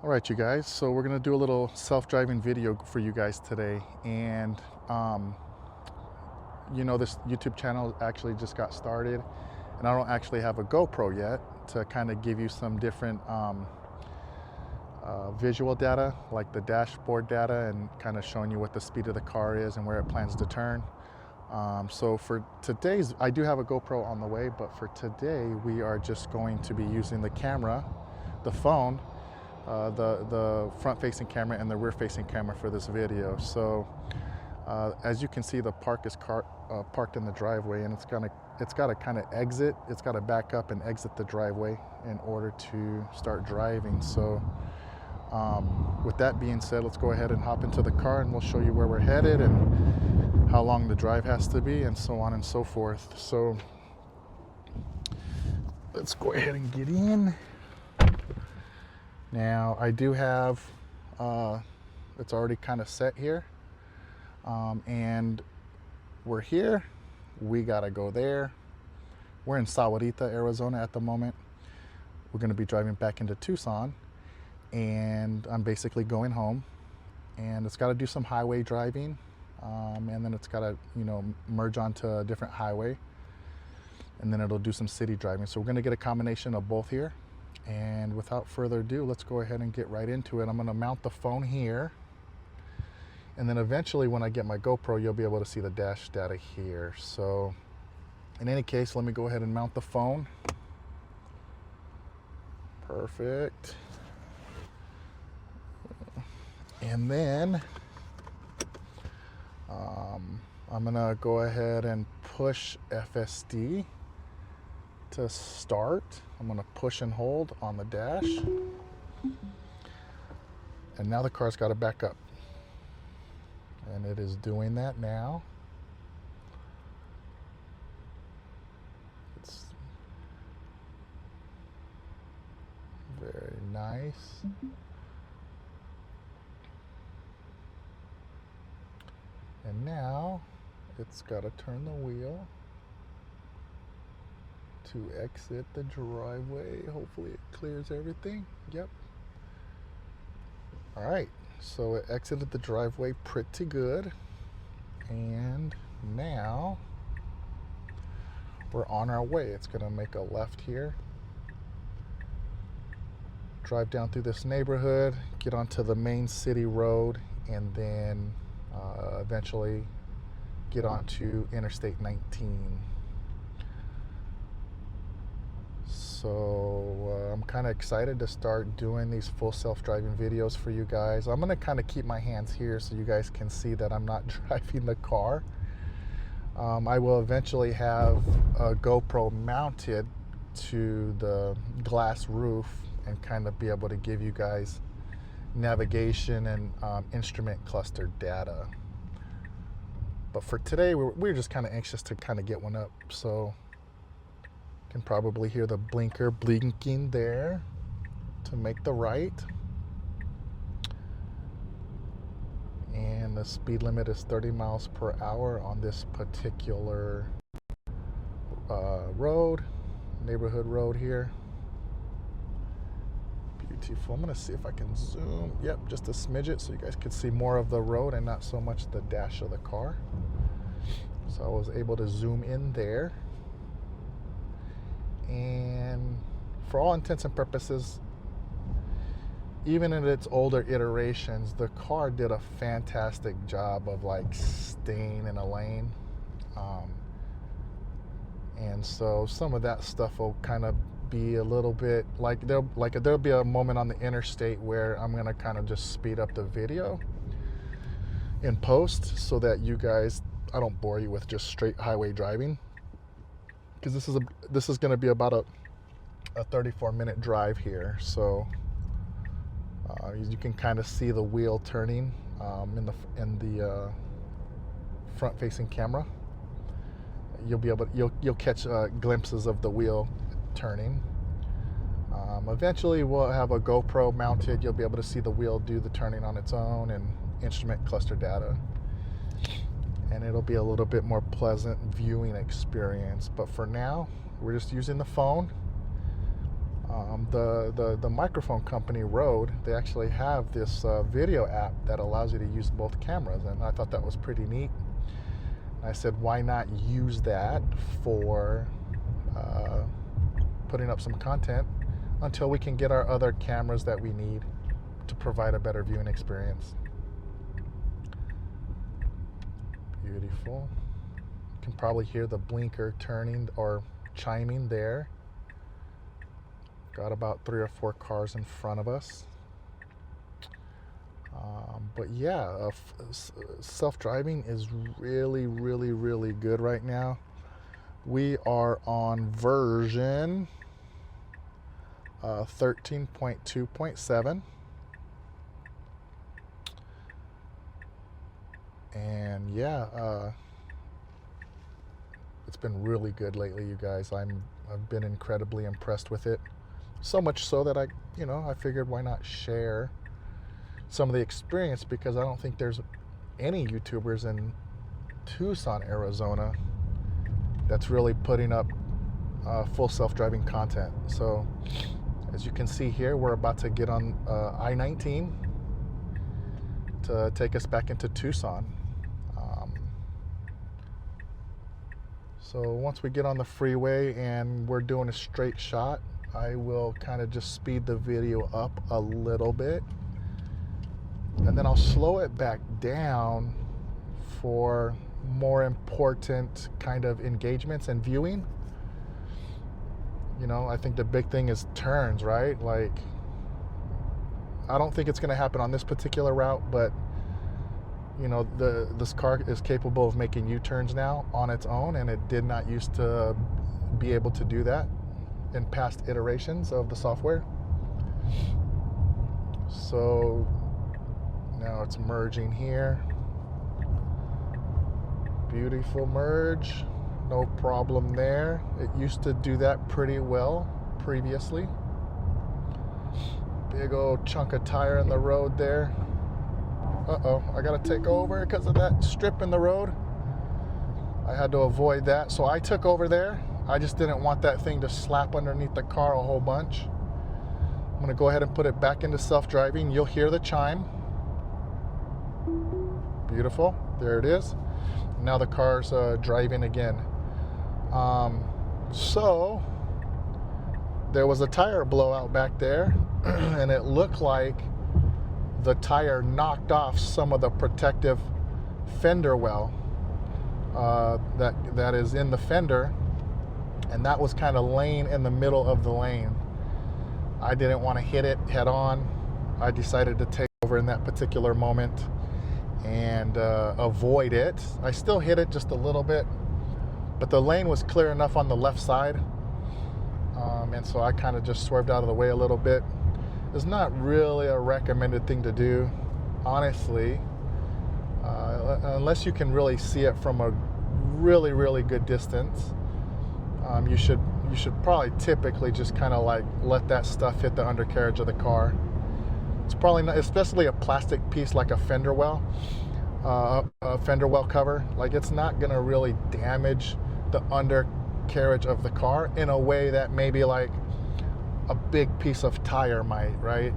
All right, you guys, so we're gonna do a little self-driving video for you guys today. And this YouTube channel actually just got started, and I don't actually have a GoPro yet to kind of give you some different visual data, like the dashboard data, and kind of showing you what the speed of the car is and where it plans to turn. So for today's, I do have a GoPro on the way, but for today we are just going to be using the camera, the phone, the front-facing camera and the rear-facing camera for this video. So as you can see, the park is parked in the driveway, and it's got to kind of exit. It's got to back up and exit the driveway in order to start driving. So with that being said, let's go ahead and hop into the car, and we'll show you where we're headed and how long the drive has to be, and so on and so forth. So let's go ahead and get in. Now I do have, it's already kind of set here, and we're here, we gotta go there. We're in Sahuarita, Arizona at the moment. We're gonna be driving back into Tucson, and I'm basically going home, and it's gotta do some highway driving, and then it's gotta, merge onto a different highway, and then it'll do some city driving. So we're gonna get a combination of both here. And without further ado, let's go ahead and get right into it. I'm going to mount the phone here, and then eventually when I get my GoPro, you'll be able to see the dash data here. So in any case, let me go ahead and mount the phone. Perfect. And then I'm going to go ahead and push FSD to start. I'm going to push and hold on the dash, and now the car's got to back up, and it is doing that now. It's very nice. And now it's got to turn the wheel to exit the driveway. Hopefully it clears everything. Yep. All right, so it exited the driveway pretty good, and now we're on our way. It's gonna make a left here, drive down through this neighborhood, get onto the main city road, and then eventually get onto Interstate 19. So I'm kind of excited to start doing these full self-driving videos for you guys. I'm going to kind of keep my hands here so you guys can see that I'm not driving the car. I will eventually have a GoPro mounted to the glass roof and kind of be able to give you guys navigation and instrument cluster data. But for today, we're just kind of anxious to kind of get one up. So can probably hear the blinker blinking there to make the right, and the speed limit is 30 miles per hour on this particular neighborhood road here. Beautiful. I'm gonna see if I can zoom. Yep, just a smidget so you guys can see more of the road and not so much the dash of the car. So I was able to zoom in there. And for all intents and purposes, even in its older iterations, the car did a fantastic job of like staying in a lane. And so some of that stuff will kind of be a little bit like there'll be a moment on the interstate where I'm gonna kind of just speed up the video in post so that you guys, I don't bore you with just straight highway driving, because this is going to be about a 34-minute drive here. So you can kind of see the wheel turning in the front-facing camera. You'll catch glimpses of the wheel turning. Eventually we'll have a GoPro mounted. You'll be able to see the wheel do the turning on its own and instrument cluster data. And it'll be a little bit more pleasant viewing experience. But for now, we're just using the phone. The microphone company Rode, they actually have this video app that allows you to use both cameras, and I thought that was pretty neat. I said, why not use that for putting up some content until we can get our other cameras that we need to provide a better viewing experience. Beautiful. You can probably hear the blinker turning or chiming there. Got about 3 or 4 cars in front of us. But yeah, self-driving is really, really, really good right now. We are on version 13.2.7. And yeah, it's been really good lately, you guys. I've been incredibly impressed with it. So much so that I figured why not share some of the experience, because I don't think there's any YouTubers in Tucson, Arizona that's really putting up full self-driving content. So as you can see here, we're about to get on I-19 to take us back into Tucson. So once we get on the freeway and we're doing a straight shot, I will kind of just speed the video up a little bit, and then I'll slow it back down for more important kind of engagements and viewing. I think the big thing is turns, right? Like, I don't think it's going to happen on this particular route, but this car is capable of making U-turns now on its own, and it did not used to be able to do that in past iterations of the software. So now it's merging here. Beautiful merge, no problem there. It used to do that pretty well previously. Big old chunk of tire in the road there. Uh-oh, I gotta take over because of that strip in the road. I had to avoid that, so I took over there. I just didn't want that thing to slap underneath the car a whole bunch. I'm gonna go ahead and put it back into self-driving. You'll hear the chime. Beautiful, there it is. Now the car's driving again. So there was a tire blowout back there, and it looked like the tire knocked off some of the protective fender well that is in the fender, and that was kind of laying in the middle of the lane. I didn't want to hit it head on. I decided to take over in that particular moment and avoid it. I still hit it just a little bit, but the lane was clear enough on the left side, and so I kind of just swerved out of the way a little bit. It's not really a recommended thing to do, honestly, unless you can really see it from a really, really good distance. You should probably typically just kind of like let that stuff hit the undercarriage of the car. It's probably not, especially a plastic piece like a fender well cover. Like, it's not gonna really damage the undercarriage of the car in a way that maybe like a big piece of tire might, right?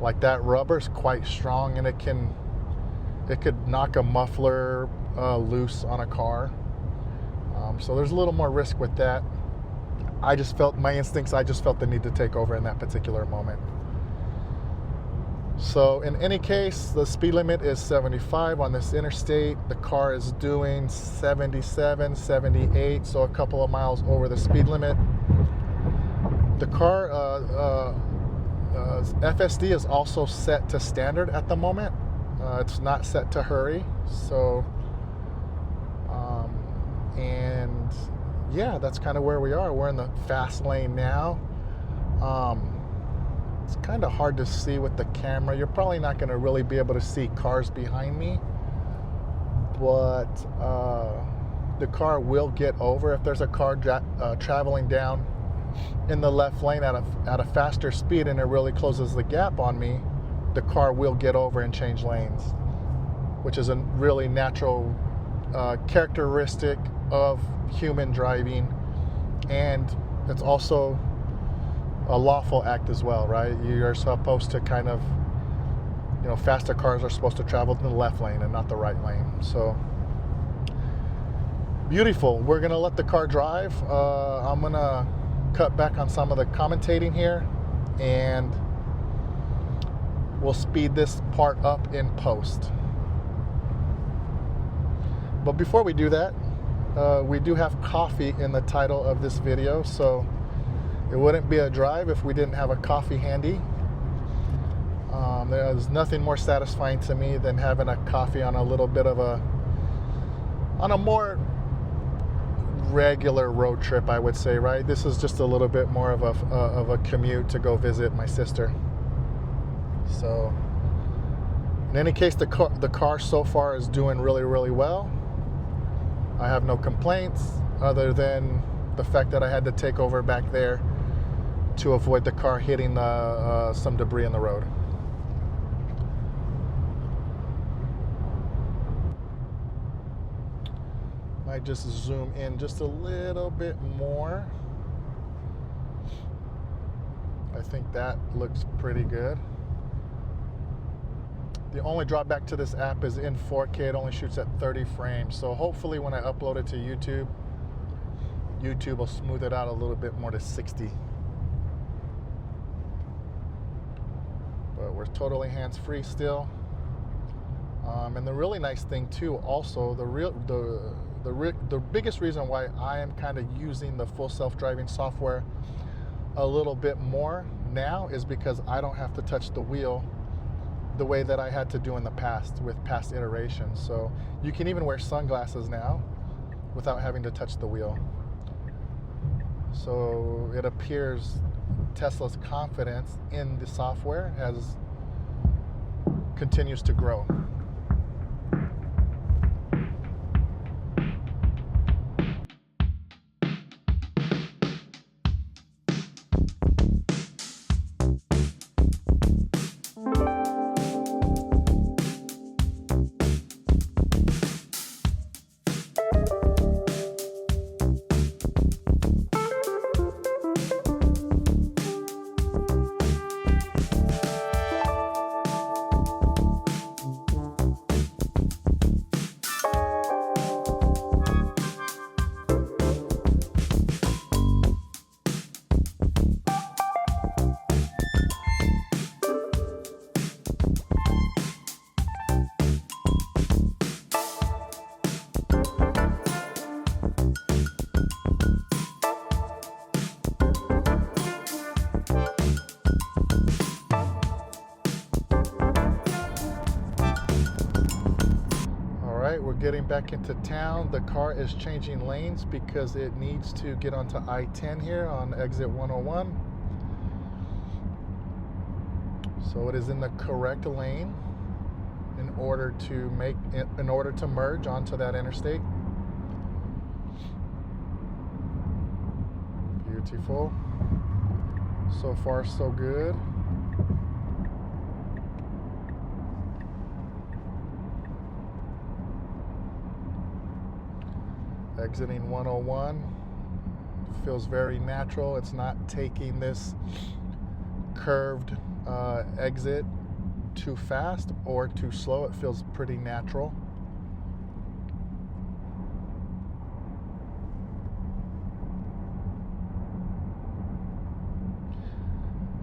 Like, that rubber's quite strong, and it could knock a muffler loose on a car. So there's a little more risk with that. I just felt the need to take over in that particular moment. So in any case, the speed limit is 75 on this interstate. The car is doing 77, 78, so a couple of miles over the speed limit. The car, FSD is also set to standard at the moment. It's not set to hurry. So, and yeah, that's kind of where we are. We're in the fast lane now. It's kind of hard to see with the camera. You're probably not going to really be able to see cars behind me, but the car will get over. If there's a car traveling down in the left lane at a faster speed and it really closes the gap on me, the car will get over and change lanes, which is a really natural characteristic of human driving, and it's also a lawful act as well, right? You're supposed to kind of, you know, faster cars are supposed to travel in the left lane and not the right lane. So beautiful. We're gonna let the car drive. I'm gonna cut back on some of the commentating here, and we'll speed this part up in post. But before we do that, we do have coffee in the title of this video, so it wouldn't be a drive if we didn't have a coffee handy. There's nothing more satisfying to me than having a coffee on a little bit of on a more regular road trip, I would say, right? This is just a little bit more of a commute to go visit my sister. So in any case, the car so far is doing really, really well. I have no complaints other than the fact that I had to take over back there to avoid the car hitting some debris in the road. I just zoom in just a little bit more. I think that looks pretty good. The only drawback to this app is in 4K, it only shoots at 30 frames. So hopefully when I upload it to YouTube, YouTube will smooth it out a little bit more to 60. But we're totally hands-free still. And the really nice thing too, also, the biggest reason why I am kind of using the full self-driving software a little bit more now is because I don't have to touch the wheel the way that I had to do in the past with past iterations. So you can even wear sunglasses now without having to touch the wheel. So it appears Tesla's confidence in the software continues to grow. We're getting back into town. The car is changing lanes because it needs to get onto I-10 here on exit 101. So it is in the correct lane in order to merge onto that interstate. Beautiful. So far, so good. Exiting 101 feels very natural. It's not taking this curved exit too fast or too slow. It feels pretty natural.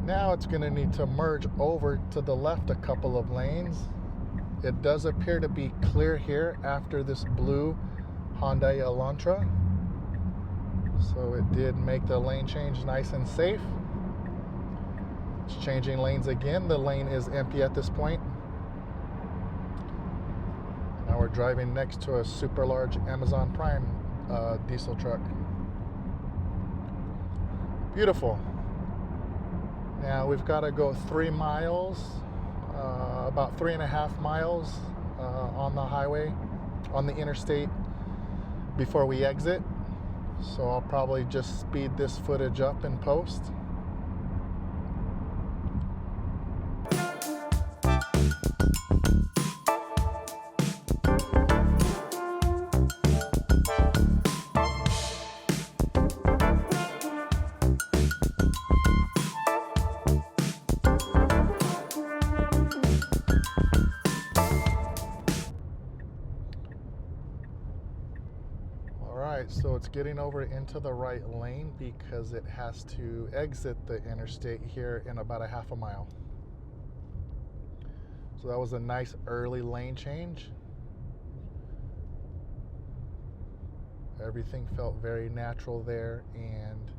Now it's going to need to merge over to the left a couple of lanes. It does appear to be clear here after this blue Hyundai Elantra. So it did make the lane change nice and safe. It's changing lanes again. The lane is empty at this point. Now we're driving next to a super large Amazon Prime diesel truck. Beautiful. Now we've got to go 3 miles, about 3.5 miles on the highway, on the interstate, before we exit. So I'll probably just speed this footage up in post. So it's getting over into the right lane because it has to exit the interstate here in about a half a mile. So that was a nice early lane change. Everything felt very natural there, and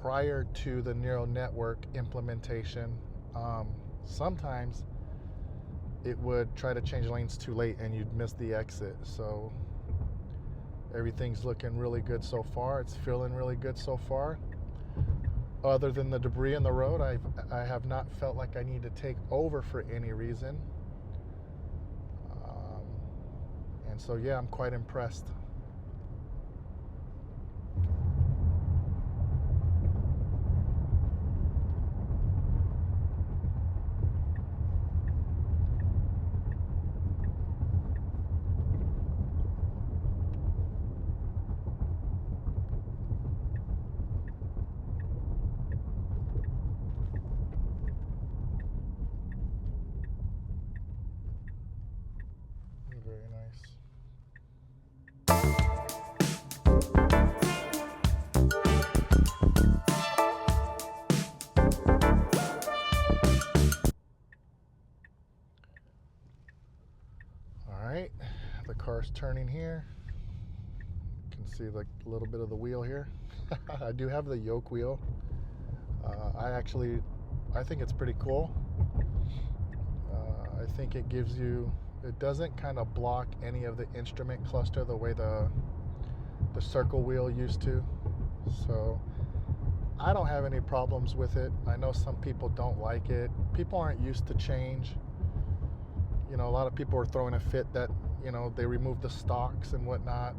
prior to the neural network implementation, sometimes it would try to change lanes too late and you'd miss the exit. So everything's looking really good so far. It's feeling really good so far. Other than the debris in the road, I have not felt like I need to take over for any reason. And so, yeah, I'm quite impressed. Very nice. All right, the car's turning here. You can see like a little bit of the wheel here. I do have the yoke wheel. I think it's pretty cool. I think it gives you, it doesn't kind of block any of the instrument cluster the way the circle wheel used to. So I don't have any problems with it. I know some people don't like it. People aren't used to change. You know, a lot of people are throwing a fit that, you know, they removed the stalks and whatnot.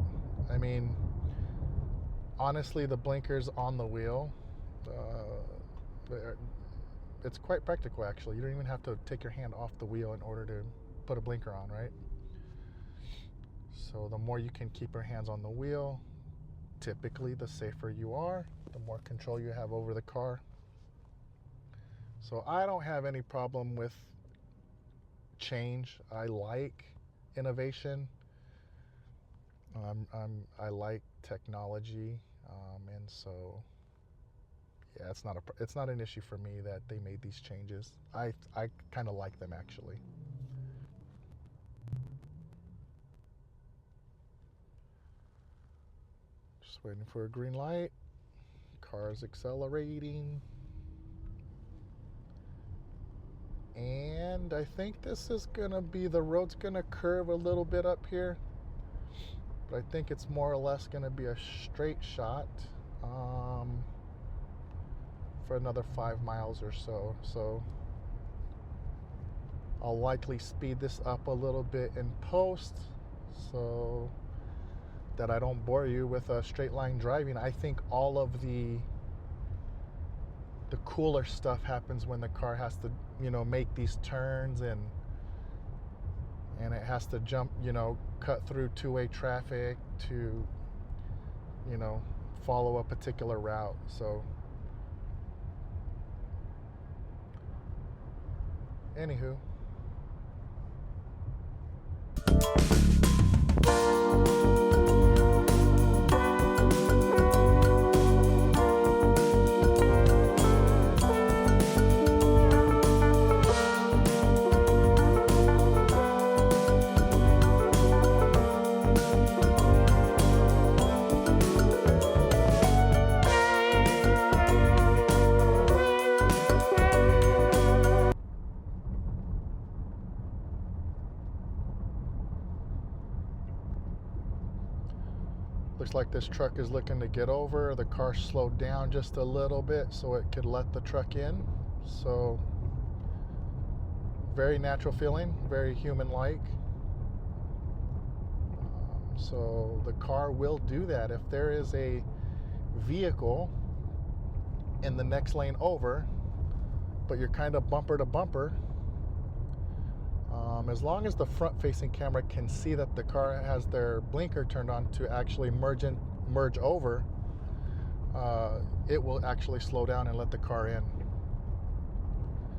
I mean, honestly, the blinkers on the wheel, it's quite practical, actually. You don't even have to take your hand off the wheel in order to put a blinker on, right? So the more you can keep your hands on the wheel, typically the safer you are, the more control you have over the car. So I don't have any problem with change. I like innovation. I like technology, and so yeah, it's not an issue for me that they made these changes. I kind of like them, actually. Just waiting for a green light. Car's accelerating. And I think this is gonna be, the road's gonna curve a little bit up here, but I think it's more or less gonna be a straight shot for another 5 miles or so. So I'll likely speed this up a little bit in post so that I don't bore you with a straight line driving. I think all of the cooler stuff happens when the car has to, you know, make these turns and it has to jump, you know, cut through two-way traffic to, you know, follow a particular route. So anywho, looks like this truck is looking to get over. The car slowed down just a little bit so it could let the truck in. So very natural feeling, very human-like. So the car will do that. If there is a vehicle in the next lane over, but you're kind of bumper to bumper, as long as the front-facing camera can see that the car has their blinker turned on to actually merge over, it will actually slow down and let the car in.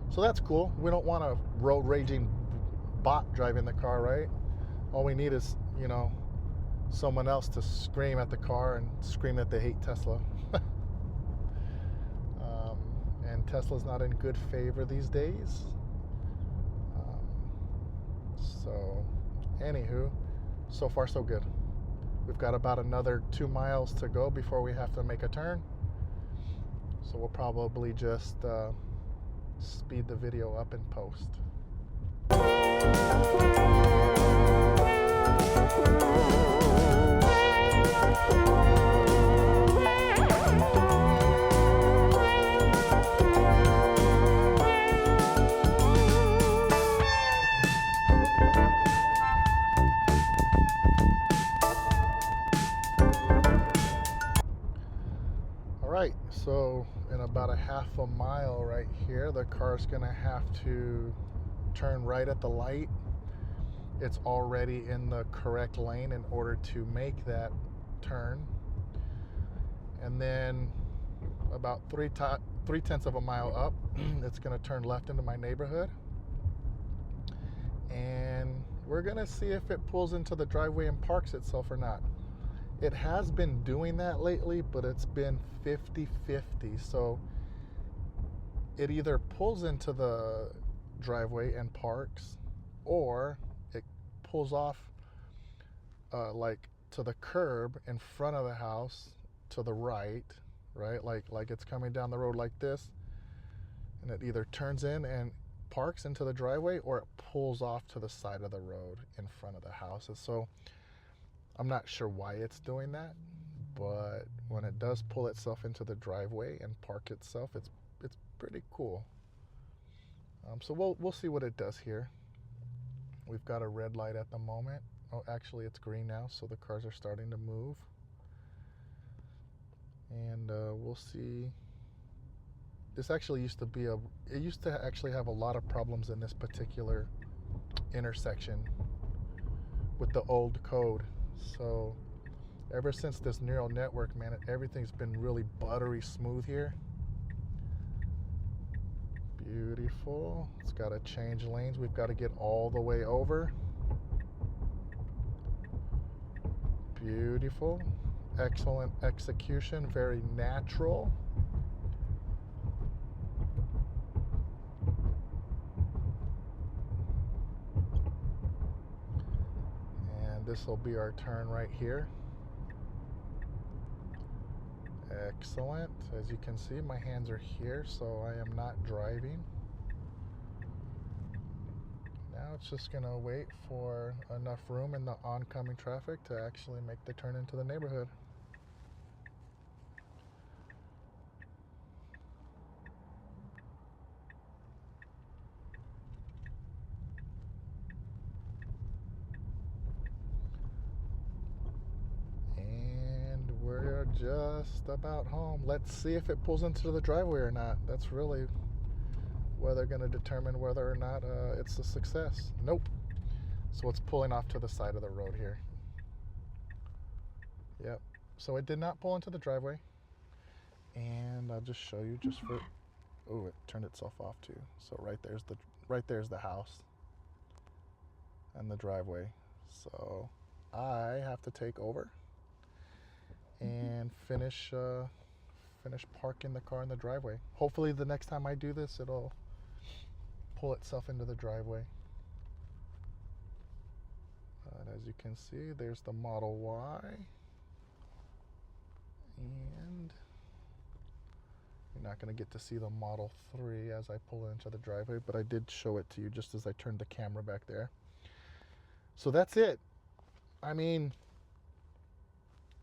So that's cool. We don't want a road raging bot driving the car, right? All we need is, you know, someone else to scream at the car and scream that they hate Tesla. And Tesla's not in good favor these days. So, anywho, so far so good. We've got about another 2 miles to go before we have to make a turn. So we'll probably just speed the video up in post. Alright, so in about a half a mile right here, the car's gonna have to turn right at the light. It's already in the correct lane in order to make that turn. And then about 3/10 of a mile up, it's gonna turn left into my neighborhood. And we're gonna see if it pulls into the driveway and parks itself or not. It has been doing that lately, but it's been 50-50. So it either pulls into the driveway and parks, or it pulls off like to the curb in front of the house to the right, like it's coming down the road like this, and it either turns in and parks into the driveway, or it pulls off to the side of the road in front of the houses. So I'm not sure why it's doing that, but when it does pull itself into the driveway and park itself, it's pretty cool. So we'll see what it does here. We've got a red light at the moment. Oh, actually it's green now, so the cars are starting to move. And we'll see. This actually used to actually have a lot of problems in this particular intersection with the old code. So ever since this neural network, man, everything's been really buttery smooth here. Beautiful. It's got to change lanes. We've got to get all the way over. Beautiful. Excellent execution. Very natural. And this will be our turn right here. Excellent. As you can see, my hands are here, so I am not driving. Now it's just going to wait for enough room in the oncoming traffic to actually make the turn into the neighborhood. We're just about home. Let's see if it pulls into the driveway or not. That's really where they're going to determine whether or not it's a success. Nope. So it's pulling off to the side of the road here. Yep. So it did not pull into the driveway. And I'll just show you just for... Oh, it turned itself off too. So right there's the house and the driveway. So I have to take over and finish parking the car in the driveway. Hopefully the next time I do this, it'll pull itself into the driveway. But as you can see, there's the Model Y. And you're not going to get to see the Model 3 as I pull into the driveway, but I did show it to you just as I turned the camera back there. So that's it. I mean,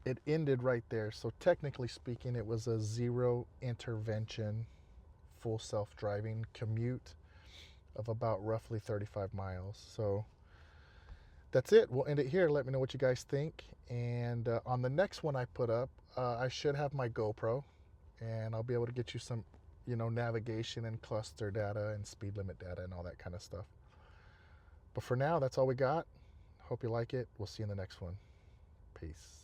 it ended right there. So technically speaking, it was a zero intervention, full self-driving commute of about roughly 35 miles. So that's it. We'll end it here. Let me know what you guys think. And on the next one I put up, I should have my GoPro, and I'll be able to get you some, navigation and cluster data and speed limit data and all that kind of stuff. But for now, that's all we got. Hope you like it. We'll see you in the next one. Peace.